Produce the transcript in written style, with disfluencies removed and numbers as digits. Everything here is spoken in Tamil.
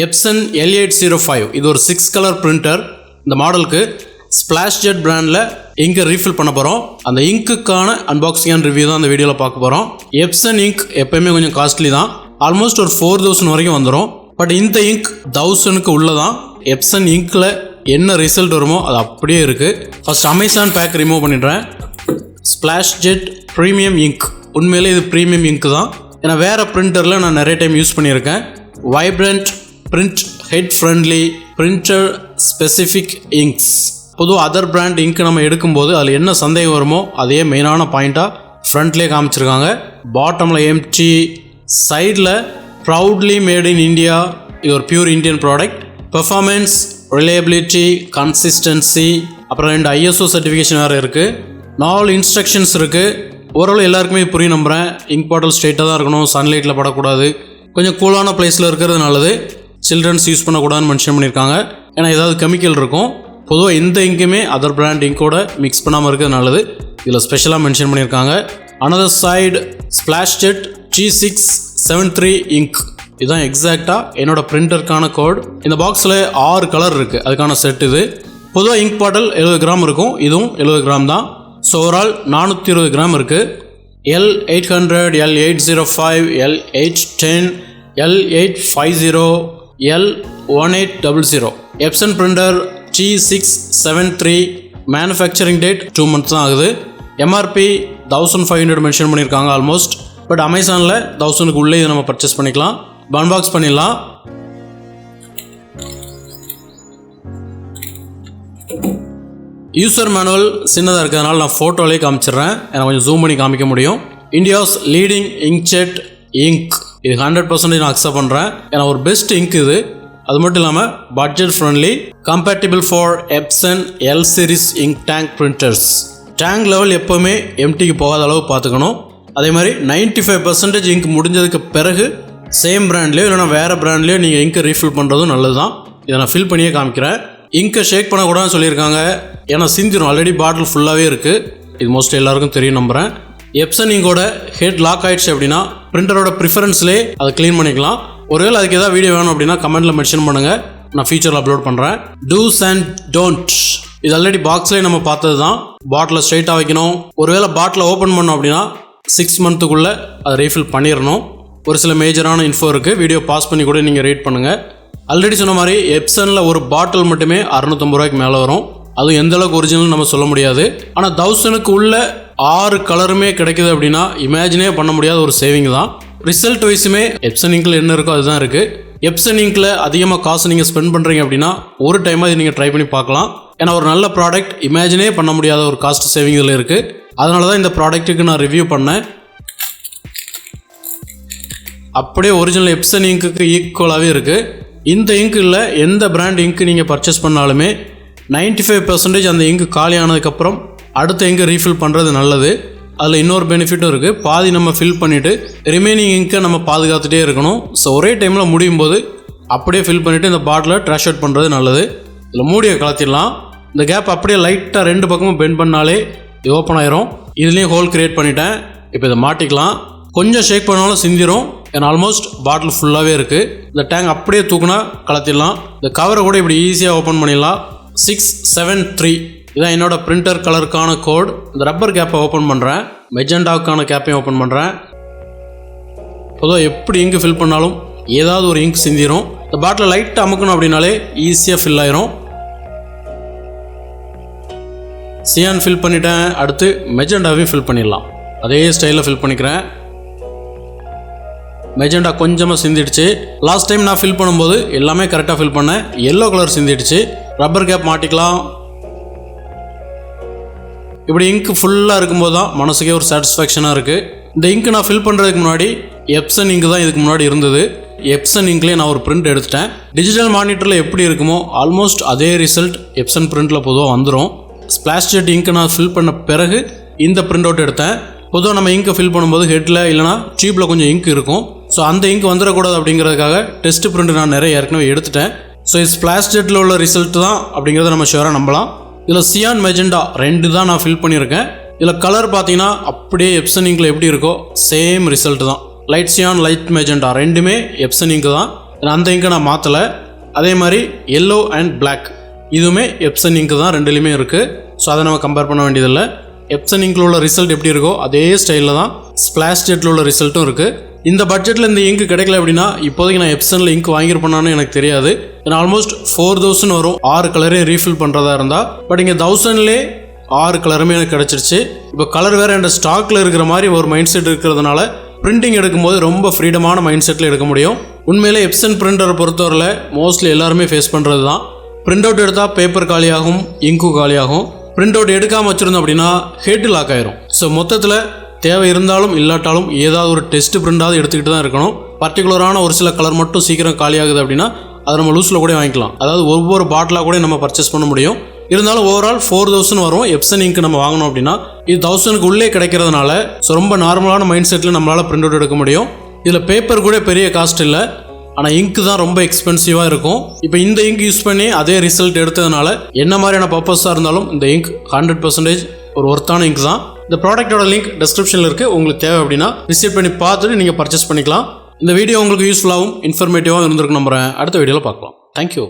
Epson L805 இது ஒரு 6 கலர் பிரிண்டர். இந்த மாடலுக்கு ஸ்பிளாஷ் ஜெட் பிராண்டில் இங்கை ரீஃபில் பண்ண போகிறோம். அந்த இங்க்குக்கான அன்பாக்சிங் அண்ட் ரிவ்யூ தான் அந்த வீடியோவில் பார்க்க போகிறோம். எப்சன் இங்க் எப்போயுமே கொஞ்சம் காஸ்ட்லி தான். ஆல்மோஸ்ட் ஒரு 4000 வரைக்கும் வந்துடும். பட் இந்த இங்க் 1000க்கு உள்ளே தான். எப்சன் இங்க்கில் என்ன ரிசல்ட் வருமோ அது அப்படியே இருக்குது. ஃபர்ஸ்ட் அமேசான் பேக் ரிமூவ் பண்ணிடுறேன். ஸ்பிளாஷ் ஜெட் ப்ரீமியம் இங்க், உண்மையிலே இது ப்ரீமியம் இங்க் தான். ஏன்னா வேறு பிரிண்டரில் நான் நிறைய டைம் யூஸ் பண்ணியிருக்கேன். Vibrant print head friendly printer specific inks. பொதுவாக அதர் பிராண்ட் இங்க் நம்ம எடுக்கும்போது அதில் என்ன சந்தேகம் வருமோ அதே மெயினான பாயிண்ட்டாக ஃப்ரண்ட்லேயே காமிச்சிருக்காங்க. பாட்டமில் எம்டி, சைடில் ப்ரவுட்லி மேட் இன் இந்தியா, இது ஒரு pure Indian product. Performance, reliability, consistency, அப்புறம் 2 ISO சர்டிஃபிகேஷன் வேறு இருக்குது. 4 இன்ஸ்ட்ரக்ஷன்ஸ் இருக்குது. ஓரளவு எல்லாருக்குமே புரியும் நம்புகிறேன். இங்க் பாட்டில் ஸ்ட்ரெயிட்டாக தான் இருக்கணும், சன்லைட்டில் படக்கூடாது, கொஞ்சம் கூலான பிளேஸில் இருக்கிறது நல்லது. சில்ட்ரன்ஸ் யூஸ் பண்ணக்கூடாதுன்னு மென்ஷன் பண்ணியிருக்காங்க. ஏன்னா ஏதாவது கெமிக்கல் இருக்கும். பொதுவாக எந்த இங்குமே அதர் பிராண்ட் இங்கோட மிக்ஸ் பண்ணாமல் இருக்கிறது நல்லது. இதில் ஸ்பெஷலாக மென்ஷன் பண்ணியிருக்காங்க. Another side splash jet G673 ink, இதுதான் எக்ஸாக்டாக என்னோடய பிரிண்டருக்கான கோட். இந்த பாக்ஸில் 6 கலர் இருக்குது, அதுக்கான செட் இது. பொதுவாக இங்க் பாட்டில் 70 கிராம் இருக்கும், இதுவும் 70 கிராம் தான். ஸோ ஓவரால் 420 கிராம் இருக்குது. L800, L805, L810, L850, L1800. Epson printer G673, manufacturing date 2 months தான் ஆகுது. MRP 1500 மென்ஷன் பண்ணியிருக்காங்க ஆல்மோஸ்ட். பட் அமேசானில் 1000க்கு உள்ளே இதை நம்ம பர்ச்சேஸ் பண்ணிக்கலாம். அன்பாக்ஸ் பண்ணிடலாம். யூசர் மேனுவல் சின்னதாக இருக்கிறதுனால நான் ஃபோட்டோலேயே காமிச்சிடுறேன். எனக்கு கொஞ்சம் ஜூம் பண்ணி காமிக்க முடியும். இந்தியாஸ் லீடிங் இங்க்ஜெட் இங்க், இது 100% நான் அக்செப்ட் பண்ணுறேன். ஏன்னா ஒரு பெஸ்ட் இங்க் இது. அது மட்டும் இல்லாமல் budget friendly, compatible for Epson L series ink tank printers. Tank level எப்போவுமே எம்டிக்கு போகாத அளவு பார்த்துக்கணும். அதே மாதிரி 95% இங்க் முடிஞ்சதுக்கு பிறகு சேம் பிராண்ட்லேயோ இல்லைனா வேறு பிராண்ட்லேயோ நீங்கள் இங்க்கை ரீஃபில் பண்ணுறதும் நல்லது தான். இதை நான் ஃபில் பண்ணியே காமிக்கிறேன். இங்கை ஷேக் பண்ணக்கூடாதுன்னு சொல்லியிருக்காங்க. ஏன்னா சிந்திரும், ஆல்ரெடி பாட்டில் ஃபுல்லாகவே இருக்குது. இது மோஸ்ட்லி எல்லாருக்கும் தெரியும் நம்புகிறேன். எப்சன் இங்கோட ஹெட் லாக் ஆகிடுச்சு அப்படின்னா பிரிண்டரோட ப்ரிஃபரன்ஸ்லேயே அதை க்ளீன் பண்ணிக்கலாம். ஒருவேளை அதுக்கு ஏதாவது வீடியோ வேணும் அப்படின்னா கமெண்ட்டில் மென்ஷன் பண்ணுங்கள், நான் ஃபியூச்சரில் அப்லோட் பண்ணுறேன். டூஸ் அண்ட் டோன்ட், இது ஆல்ரெடி பாக்ஸ்லேயே நம்ம பார்த்தது தான். பாட்டிலை ஸ்ட்ரைட்டாக வைக்கணும். ஒருவேளை பாட்டிலை ஓப்பன் பண்ணோம் அப்படின்னா 6 monthக்குள்ளே அதை ரீஃபில் பண்ணிடணும். ஒரு சில மேஜரான இன்ஃபோ இருக்குது, வீடியோ பாஸ் பண்ணி கூட நீங்கள் ரீட் பண்ணுங்கள். ஆல்ரெடி சொன்ன மாதிரி எப்சனில் ஒரு பாட்டில் மட்டுமே 650 ரூபாய்க்கு மேலே வரும். அதுவும் எந்த அளவுக்கு ஒரிஜினல் நம்ம சொல்ல முடியாது. ஆனால் 1000க்கு உள்ள 6 கலருமே கிடைக்குது அப்படின்னா இமேஜினே பண்ண முடியாத ஒரு சேவிங் தான். ரிசல்ட் வைஸுமே எப்சன் இங்கில் என்ன இருக்கோ அதுதான் இருக்குது. எப்சன் இங்கில் அதிகமாக காசு நீங்கள் ஸ்பெண்ட் பண்ணுறீங்க அப்படின்னா ஒரு டைமாக இது நீங்கள் ட்ரை பண்ணி பார்க்கலாம். ஏன்னா ஒரு நல்ல ப்ராடக்ட் இமேஜினே பண்ண முடியாத ஒரு காஸ்ட் சேவிங் இதில் இருக்குது. அதனால தான் இந்த ப்ராடக்ட்டுக்கு நான் ரிவ்யூ பண்ணேன். அப்படியே ஒரிஜினல் எப்சன் இங்க்குக்கு ஈக்குவலாகவே இருக்குது. இந்த இங்க்கில் எந்த பிராண்ட் இங்க்கு நீங்கள் பர்ச்சேஸ் பண்ணாலுமே 95% அந்த இங்கு காலி ஆனதுக்கப்புறம் அடுத்த இங்கு ரீஃபில் பண்ணுறது நல்லது. அதில் இன்னொரு பெனிஃபிட்டும் இருக்குது. பாதி நம்ம ஃபில் பண்ணிவிட்டு ரிமைனிங் இங்கை நம்ம பாதுகாத்துட்டே இருக்கணும். ஸோ ஒரே டைமில் முடியும் போது அப்படியே ஃபில் பண்ணிவிட்டு இந்த பாட்டிலை ட்ராஷ் அவுட் பண்ணுறது நல்லது. இதில் மூடியை கலத்திடலாம். இந்த கேப் அப்படியே லைட்டாக 2 பக்கமும் பெண்ட் பண்ணாலே இது ஓப்பன் ஆயிரும். இதுலேயும் ஹோல் க்ரியேட் பண்ணிட்டேன். இப்போ இதை மாட்டிக்கலாம். கொஞ்சம் ஷேக் பண்ணாலும் சிந்திரும். ஏன்னா ஆல்மோஸ்ட் பாட்டில் ஃபுல்லாகவே இருக்குது. இந்த டேங்க் அப்படியே தூக்குனா கலத்திடலாம். இந்த கவரை கூட இப்படி ஈஸியாக ஓப்பன் பண்ணிடலாம். 673 இதான் என்னோட பிரிண்டர் கலருக்கான கோட். இந்த ரப்பர் கேப்பை ஓப்பன் பண்ணுறேன். மெஜெண்டாவுக்கான கேப்பையும் ஓப்பன் பண்ணுறேன். பொதுவாக எப்படி இங்கு ஃபில் பண்ணாலும் ஏதாவது ஒரு இங்க் சிந்திரும். இந்த பாட்டில் லைட்டாக அமுக்கணும் அப்படின்னாலே ஈஸியாக ஃபில் ஆயிரும். சியான் ஃபில் பண்ணிட்டேன். அடுத்து மெஜெண்டாவையும் ஃபில் பண்ணிடலாம். அதே ஸ்டைலில் ஃபில் பண்ணிக்கிறேன். மெஜெண்டா கொஞ்சமாக சிந்திடுச்சு. லாஸ்ட் டைம் நான் ஃபில் பண்ணும்போது எல்லாமே கரெக்டாக ஃபில் பண்ணேன். எல்லோ கலர் சிந்திடுச்சு. ரப்பர் கேப் மாட்டிக்கலாம். இப்படி இங்க் ஃபுல்லாக இருக்கும்போது தான் மனசுக்கே ஒரு சாட்டிஸ்ஃபேக்ஷனாக இருக்குது. இந்த இங்க் நான் ஃபில் பண்ணுறதுக்கு முன்னாடி எப்சன் இங்க் தான் இதுக்கு முன்னாடி இருந்தது. எப்சன் இங்க்லேயே நான் ஒரு பிரிண்ட் எடுத்துட்டேன். டிஜிட்டல் மானிட்டரில் எப்படி இருக்குமோ ஆல்மோஸ்ட் அதே ரிசல்ட் எப்சன் பிரிண்டில் பொதுவாக வந்துடும். ஸ்பிளாஷ் ஜெட் இங்க்கை நான் ஃபில் பண்ண பிறகு இந்த பிரிண்ட் அவுட் எடுத்தேன். பொதுவாக நம்ம இங்க்கை ஃபில் பண்ணும்போது ஹெட்டில் இல்லைனா டியூப்பில் கொஞ்சம் இங்க் இருக்கும். ஸோ அந்த இங்க் வந்துடக்கூடாது அப்படிங்கிறதுக்காக டெஸ்ட் பிரிண்ட் நான் நிறைய ஏற்கனவே எடுத்துட்டேன். ஸோ இது ஸ்பிளாஷ் ஜெட்டில் உள்ள ரிசல்ட் தான் அப்படிங்கிறத நம்ம ஷுவராக நம்பலாம். இதில் சியான் மெஜெண்டா 2 தான் நான் ஃபில் பண்ணியிருக்கேன். இதில் கலர் பார்த்தீங்கன்னா அப்படியே எப்சன் இங்கில் எப்படி இருக்கோ சேம் ரிசல்ட் தான். லைட் சியான், லைட் மெஜெண்டா 2மே எப்சன் இங்கு தான். அந்த இங்கை நான் மாற்றலை. அதே மாதிரி எல்லோ அண்ட் பிளாக் இதுவுமே எப்சன் இங்கு தான், ரெண்டுலேயுமே இருக்குது. ஸோ அதை நம்ம கம்பேர் பண்ண வேண்டியதில்லை. எப்சன் இங்கில் உள்ள ரிசல்ட் எப்படி இருக்கோ அதே ஸ்டைலில் தான் ஸ்பிளாஷ் ஜெட்டில் உள்ள ரிசல்ட்டும் இருக்குது. இந்த பட்ஜெட்டில் இந்த இங்கு கிடைக்கல அப்படின்னா இப்போதைக்கு நான் எப்சனில் இங்க் வாங்கியிருப்பேனான்னு எனக்கு தெரியாது. ஏன்னா ஆல்மோஸ்ட் 4000 வரும் 6 கலரையும் ரீஃபில் பண்ணுறதா இருந்தால். பட் இங்கே 1000லே 6 கலருமே எனக்கு கிடச்சிருச்சு. இப்போ கலர் வேறு என் ஸ்டாக்கில் இருக்கிற மாதிரி ஒரு மைண்ட் செட் இருக்கிறதுனால பிரிண்டிங் எடுக்கும்போது ரொம்ப ஃப்ரீடமான மைண்ட் செட்டில் எடுக்க முடியும். உண்மையிலே எப்சன் பிரிண்டரை பொறுத்தவரையில் மோஸ்ட்லி எல்லாருமே ஃபேஸ் பண்ணுறது தான். பிரிண்ட் அவுட் எடுத்தால் பேப்பர் காலியாகும், இங்கு காலியாகும். பிரிண்ட் அவுட் எடுக்காமல் வச்சுருந்தோம் அப்படின்னா ஹெட் லாக் ஆயிரும். ஸோ மொத்தத்தில் தேவை இருந்தாலும் இல்லாட்டாலும் ஏதாவது ஒரு டெஸ்ட் பிரிண்டாவது எடுத்துக்கிட்டு தான் இருக்கணும். பர்டிகுலரான ஒரு சில கலர் மட்டும் சீக்கிரம் காலியாகுது அப்படின்னா அதை நம்ம லூஸில் கூட வாங்கிக்கலாம். அதாவது ஒவ்வொரு பாட்டிலாக கூட நம்ம பர்ச்சேஸ் பண்ண முடியும். இருந்தாலும் ஓவரால் 4000 வரும் எப்சன் இங்க் நம்ம வாங்கணும் அப்படின்னா. இது 1000க்கு உள்ளே கிடைக்கிறதுனால ஸோ ரொம்ப நார்மலான மைண்ட் செட்டில் நம்மளால் பிரிண்ட் அவுட் எடுக்க முடியும். இதில் பேப்பர் கூட பெரிய காஸ்ட் இல்லை, ஆனால் இங்க் தான் ரொம்ப எக்ஸ்பென்சிவாக இருக்கும். இப்போ இந்த இங்க் யூஸ் பண்ணி அதே ரிசல்ட் எடுத்ததுனால என்ன மாதிரியான பர்பஸாக இருந்தாலும் இந்த இங்க் 100% ஒரு ஒர்த்தான இங்க் தான். இந்த ப்ராடக்ட்டோட லிங்க் டிஸ்கிரிப்ஷனில் இருக்குது. உங்களுக்கு தேவை அப்படின்னா விசிட் பண்ணி பார்த்துட்டு நீங்கள் பர்ச்சேஸ் பண்ணிக்கலாம். இந்த வீடியோ உங்களுக்கு யூஸ்ஃபுல்லாகவும் இன்ஃபர்மேட்டிவாகவும் இருந்திருக்கு நம்புகிறேன். அடுத்த வீடியோவில் பார்க்கலாம். தேங்க்யூ.